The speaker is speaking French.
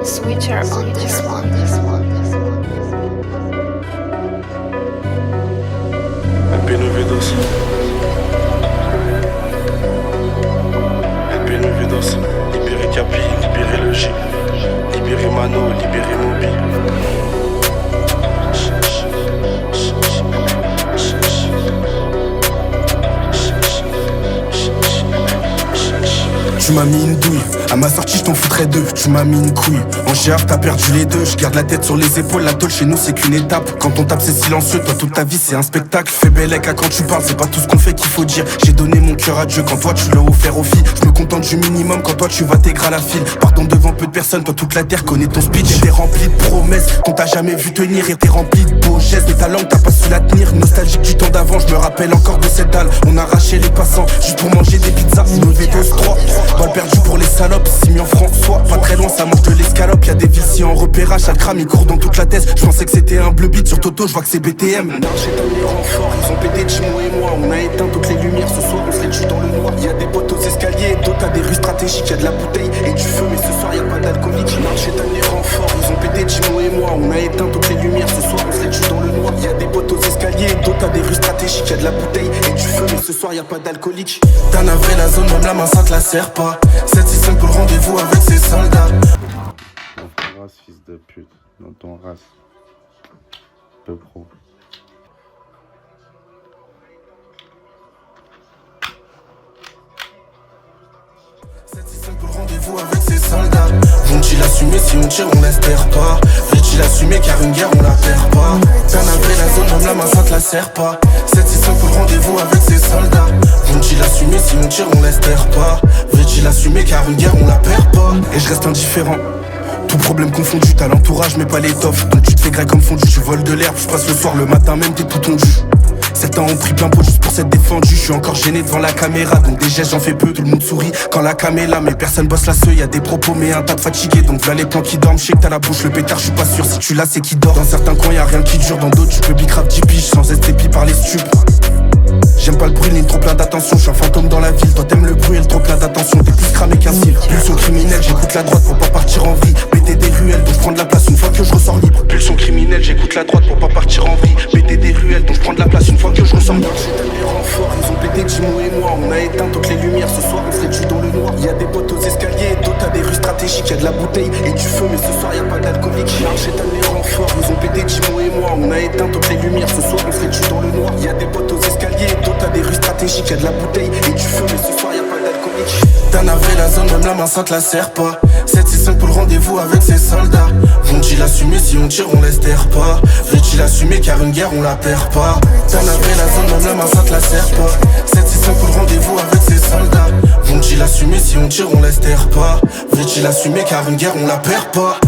Switcher on this one. LP Novedos. LP Novedos. Libérez Capi, libérez le G. Libérez Mano, libérez Moby. Tu m'as mis une douille, à ma sortie je t'en foutrais deux. Tu m'as mis une couille, en GR t'as perdu les deux. Je garde la tête sur les épaules, la tôle chez nous c'est qu'une étape. Quand on tape c'est silencieux, toi toute ta vie c'est un spectacle. Fais bellec à quand tu parles, c'est pas tout ce qu'on fait qu'il faut dire. J'ai donné mon cœur à Dieu quand toi tu l'as offert aux filles. Je me contente du minimum quand toi tu vas t'égrer à la file. Pardon devant peu de personnes, toi toute la terre connaît ton speech. T'es rempli de promesses qu'on t'a jamais vu tenir. Et t'es rempli de beaux gestes, mais ta langue t'as pas su la tenir. Nostalgique du temps d'avant, je me rappelle encore de cette dalle. On arrachait les passants juste pour manger des pizzas. Mauvais dose 3, balle perdue pour les salopes. Simeon François, pas très loin ça mange de l'escalope. Y'a des vici en repérage, ça crame, il court dans toute la thèse. Je pensais que c'était un bleu beat sur Toto, je vois que c'est BTM. Non, j'éteins les renforts, ils ont pété Chimo et moi. On a éteint toutes les lumières, ce soir on se les tue dans le noir. Y'a des potes aux escaliers, d'autres à des rues stratégiques. Y'a de la bouteille et du feu, mais ce soir y'a pas d'alcoolique. Non, j'éteins les renforts, ils ont pété Chimo et moi. On a éteint toutes les lumières, ce soir on se les tue dans le noir. Y'a des potes aux escaliers, d'autres à des rues stratégiques. Y'a de la bouteille et du feu, mais ce soir y'a pas d'alcoolique. T'as navré la zone, même la main ça te la sert pas. 765 pour le rendez-vous avec ses soldats. Dans ton race, fils de pute. Dans ton race. Peu pro. Pour le rendez-vous avec ses soldats. Vont-ils l'assumer si on tire, on l'espère pas. Veut-il l'assumer car une guerre on la perd pas. T'as navré la zone, même la main ça te la sert pas. 765 pour le rendez-vous avec ses soldats. Vont-ils l'assumer si on tire, on l'espère pas. Veut-il l'assumer car une guerre on la perd pas. Et je reste indifférent. Tout problème confondu, t'as l'entourage mais pas l'étoffe. Donc tu te fais grec comme fondu, tu voles de l'herbe. Je passe le soir, le matin même t'es tout tondu. Certains ont pris plein pot juste pour s'être défendu. Je suis encore gêné devant la caméra, donc des gestes j'en fais peu. Tout le monde sourit quand la caméra, mais personne bosse la seule. Y'a des propos mais un tas de fatigués, donc voilà les plans qui dorment. Je sais que t'as la bouche, le pétard, je suis pas sûr si tu l'as c'est qui dort. Dans certains coins y'a rien qui dure, dans d'autres tu peux bicrave 10 piges sans être épi par les stupes. J'aime pas le bruit, ligne trop plein d'attention. Je suis un fantôme dans la ville, toi t'aimes le bruit et le trop plein d'attention. T'es plus cramé qu'un cil. Pulsion criminelle, j'écoute la droite pour pas partir en vrille. Péter des ruelles, donc je prends de la place une fois que je ressors libre. Pulsion criminelle, j'écoute la droite pour pas partir en vrille. Péter des ruelles, donc je prends de la place une fois que je ressors libre. J'éteins les renforts, ils ont pété Chimo et moi. On a éteint toutes les lumières, ce soir on se les tue dans le noir. Y'a des potes aux escaliers, d'autres à des rues stratégiques. Y'a de la bouteille et du feu, mais ce soir y'a pas d'alcoolique. J'éteins les renforts, ils ont pété Chimo et moi. On a éteint toutes les lumières, ce soir on se les tue dans le noir. Y'a des potes aux escaliers, d'autres à des rues stratégiques. Y'a de la bouteille et du feu, mais ce soir y'a pas d'alcoolique. T'as navré la zone, même la main ça te la sert pas. 765 pour le rendez-vous avec ses soldats. Vont-ils l'assumer si on tire, on laisse terre pas. Veut-il l'assumer car une guerre on la perd pas. T'as navré la zone, même la main ça te la sert pas. 765 pour le rendez-vous avec ses soldats. Vont-ils l'assumer si on tire, on laisse terre pas. Veut-il l'assumer car une guerre on la perd pas.